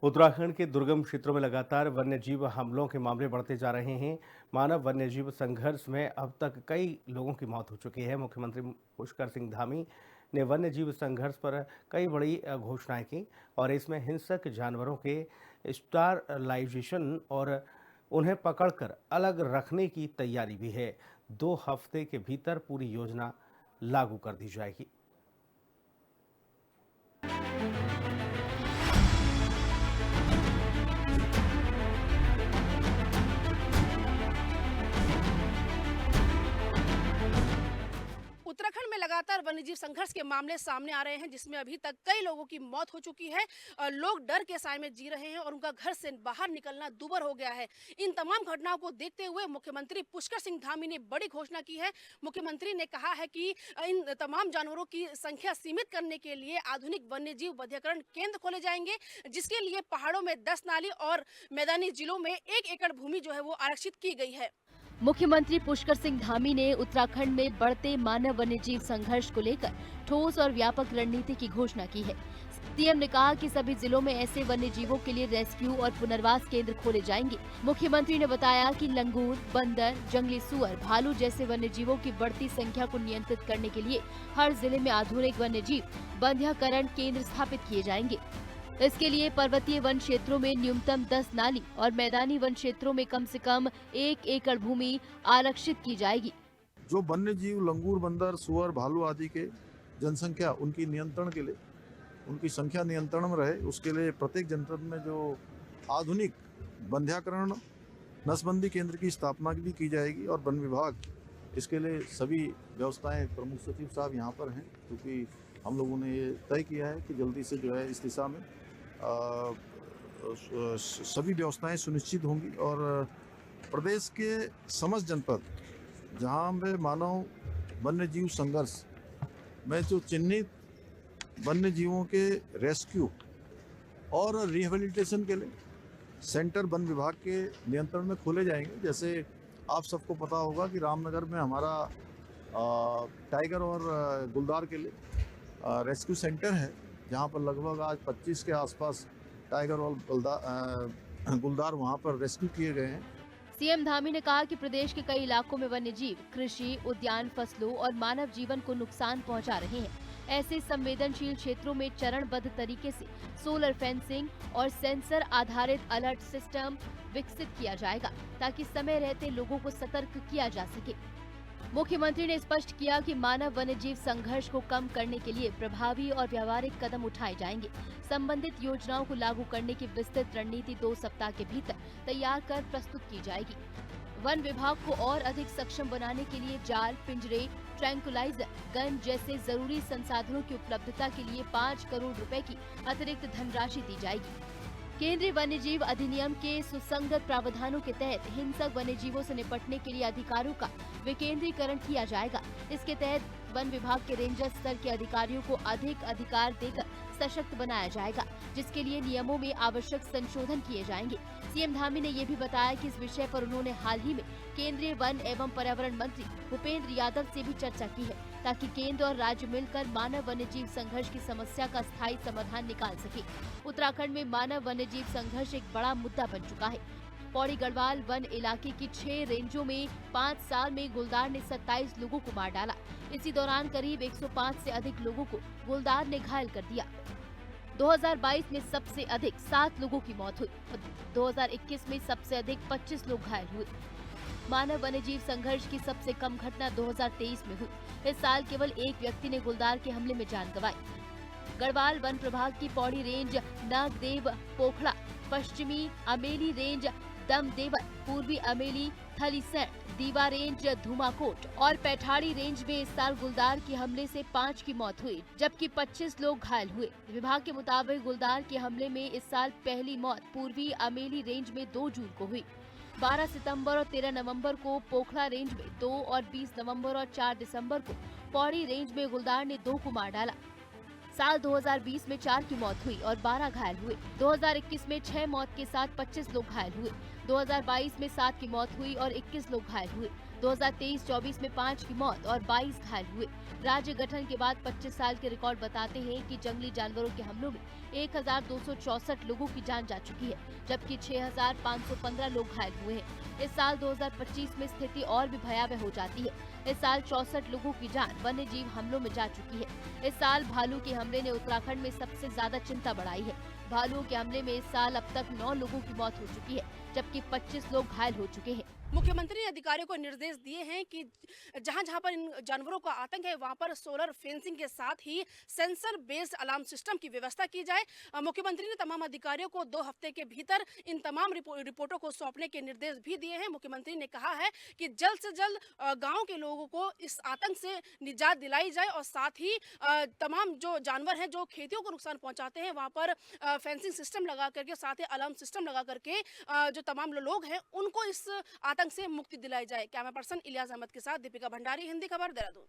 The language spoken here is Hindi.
उत्तराखंड के दुर्गम क्षेत्रों में लगातार वन्यजीव हमलों के मामले बढ़ते जा रहे हैं। मानव वन्यजीव संघर्ष में अब तक कई लोगों की मौत हो चुकी है। मुख्यमंत्री पुष्कर सिंह धामी ने वन्यजीव संघर्ष पर कई बड़ी घोषणाएं की और इसमें हिंसक जानवरों के स्टरलाइजेशन और उन्हें पकड़कर अलग रखने की तैयारी भी है। 2 हफ्ते के भीतर पूरी योजना लागू कर दी जाएगी। उत्तराखंड में लगातार वन्यजीव संघर्ष के मामले सामने आ रहे हैं, जिसमें अभी तक कई लोगों की मौत हो चुकी है। लोग डर के साए में जी रहे हैं और उनका घर से बाहर निकलना दूभर हो गया है। इन तमाम घटनाओं को देखते हुए मुख्यमंत्री पुष्कर सिंह धामी ने बड़ी घोषणा की है। मुख्यमंत्री ने कहा है कि इन तमाम जानवरों की संख्या सीमित करने के लिए आधुनिक वन्यजीव वध्यकरण केंद्र खोले जाएंगे, जिसके लिए पहाड़ों में 10 नाली और मैदानी जिलों में 1 एकड़ भूमि जो है वो आरक्षित की गई है। मुख्यमंत्री पुष्कर सिंह धामी ने उत्तराखंड में बढ़ते मानव वन्यजीव संघर्ष को लेकर ठोस और व्यापक रणनीति की घोषणा की है। सीएम ने कहा कि सभी जिलों में ऐसे वन्यजीवों के लिए रेस्क्यू और पुनर्वास केंद्र खोले जाएंगे। मुख्यमंत्री ने बताया कि लंगूर, बंदर, जंगली सुअर, भालू जैसे वन्यजीवों की बढ़ती संख्या को नियंत्रित करने के लिए हर जिले में आधुनिक वन्यजीव वंध्याकरण केंद्र स्थापित किए जाएंगे। इसके लिए पर्वतीय वन क्षेत्रों में न्यूनतम 10 नाली और मैदानी वन क्षेत्रों में कम से कम 1 एकड़ भूमि आरक्षित की जाएगी। जो वन्य जीव लंगूर, बंदर, सुअर, भालू आदि के जनसंख्या उनकी नियंत्रण के लिए, उनकी संख्या नियंत्रण में रहे, उसके लिए प्रत्येक जनपद में जो आधुनिक वंध्याकरण नसबंदी केंद्र की स्थापना भी की जाएगी और वन विभाग इसके लिए सभी व्यवस्थाएं, प्रमुख सचिव साहब यहाँ पर हैं, क्योंकि हम लोगों ने ये तय किया है कि जल्दी से जो है इस दिशा में सभी व्यवस्थाएं सुनिश्चित होंगी और प्रदेश के समस्त जनपद जहां पे मानव वन्य जीव संघर्ष में जो चिन्हित वन्य जीवों के रेस्क्यू और रिहेबिलिटेशन के लिए सेंटर वन विभाग के नियंत्रण में खोले जाएंगे। जैसे आप सबको पता होगा कि रामनगर में हमारा टाइगर और गुलदार के लिए रेस्क्यू सेंटर है, जहां पर लगभग आज 25 के आसपास टाइगर और गुलदार वहां पर रेस्क्यू किए गए हैं। सीएम धामी ने कहा कि प्रदेश के कई इलाकों में वन्यजीव कृषि, उद्यान, फसलों और मानव जीवन को नुकसान पहुंचा रहे हैं। ऐसे संवेदनशील क्षेत्रों में चरणबद्ध तरीके से सोलर फेंसिंग और सेंसर आधारित अलर्ट सिस्टम विकसित किया जाएगा, ताकि समय रहते लोगों को सतर्क किया जा सके। मुख्यमंत्री ने स्पष्ट किया कि मानव वन्यजीव संघर्ष को कम करने के लिए प्रभावी और व्यावहारिक कदम उठाए जाएंगे। संबंधित योजनाओं को लागू करने की विस्तृत रणनीति 2 सप्ताह के भीतर तैयार कर प्रस्तुत की जाएगी। वन विभाग को और अधिक सक्षम बनाने के लिए जाल, पिंजरे, ट्रैंकुलाइजर, गन जैसे जरूरी संसाधनों की उपलब्धता के लिए 5 करोड़ रुपए की अतिरिक्त धनराशि दी जाएगी। केंद्रीय वन्यजीव अधिनियम के सुसंगत प्रावधानों के तहत हिंसक वन्यजीवों से निपटने के लिए अधिकारों का विकेंद्रीकरण किया जाएगा। इसके तहत वन विभाग के रेंजर स्तर के अधिकारियों को अधिक अधिकार देकर सशक्त बनाया जाएगा, जिसके लिए नियमों में आवश्यक संशोधन किए जाएंगे। सीएम धामी ने ये भी बताया कि इस विषय पर उन्होंने हाल ही में केंद्रीय वन एवं पर्यावरण मंत्री भूपेंद्र यादव से भी चर्चा की है, ताकि केंद्र और राज्य मिलकर मानव वन्यजीव संघर्ष की समस्या का स्थायी समाधान निकाल सके। उत्तराखंड में मानव वन्यजीव संघर्ष एक बड़ा मुद्दा बन चुका है। पौड़ी गढ़वाल वन इलाके की 6 रेंजों में 5 साल में गुलदार ने 27 लोगों को मार डाला। इसी दौरान करीब 105 से अधिक लोगों को गुलदार ने घायल कर दिया। 2022 में सबसे अधिक 7 लोगों की मौत हुई। 2021 में सबसे अधिक 25 लोग घायल हुए। मानव वन्यजीव संघर्ष की सबसे कम घटना 2023 में हुई। इस साल केवल एक व्यक्ति ने गुलदार के हमले में जान गंवाई। गढ़वाल वन प्रभाग की पौड़ी रेंज, नागदेव पोखड़ा, पश्चिमी अमेली रेंज, दमदेवर, पूर्वी अमेली, थलीसैंण, दीवा रेंज, धूमाकोट और पैठाड़ी रेंज में इस साल गुलदार के हमले से 5 की मौत हुई, जबकि 25 लोग घायल हुए। विभाग के मुताबिक गुलदार के हमले में इस साल पहली मौत पूर्वी अमेली रेंज में 2 जून को हुई। 12 सितंबर और 13 नवंबर को पोखड़ा रेंज में 2 और 20 नवंबर और 4 दिसंबर को पौड़ी रेंज में गुलदार ने 2 को मार डाला। साल 2020 में 4 की मौत हुई और 12 घायल हुए। 2021 में 6 मौत के साथ 25 लोग घायल हुए। 2022 में 7 की मौत हुई और 21 लोग घायल हुए। 2023-24 में 5 की मौत और 22 घायल हुए। राज्य गठन के बाद 25 साल के रिकॉर्ड बताते हैं कि जंगली जानवरों के हमलों में 1264 लोगों की जान जा चुकी है, जबकि 6515 लोग घायल हुए हैं। इस साल 2025 में स्थिति और भी भयावह हो जाती है। इस साल 64 लोगों की जान वन्य जीव हमलों में जा चुकी है। इस साल भालू के हमले ने उत्तराखंड में सबसे ज्यादा चिंता बढ़ाई है। भालुओं के हमले में इस साल अब तक 9 लोगों की मौत हो चुकी है, जबकि 25 लोग घायल हो चुके हैं। मुख्यमंत्री ने अधिकारियों को निर्देश दिए हैं कि जहां पर इन जानवरों का आतंक है वहां पर सोलर फेंसिंग के साथ ही सेंसर बेस्ड अलार्म सिस्टम की व्यवस्था की जाए। मुख्यमंत्री ने तमाम अधिकारियों को 2 हफ्ते के भीतर इन तमाम रिपोर्टों को सौंपने के निर्देश भी दिए हैं। मुख्यमंत्री ने कहा है कि जल्द से जल्द गाँव के लोगों को इस आतंक से निजात दिलाई जाए और साथ ही तमाम जो जानवर हैं जो खेतियों को नुकसान पहुंचाते हैं वहां पर फेंसिंग सिस्टम लगा करके, साथ ही अलार्म सिस्टम लगा करके जो तमाम लोग हैं उनको इस आतंक से मुक्ति दिलाई जाए। कैमरा पर्सन इलियास अहमद के साथ दीपिका भंडारी, हिंदी खबर, देहरादून।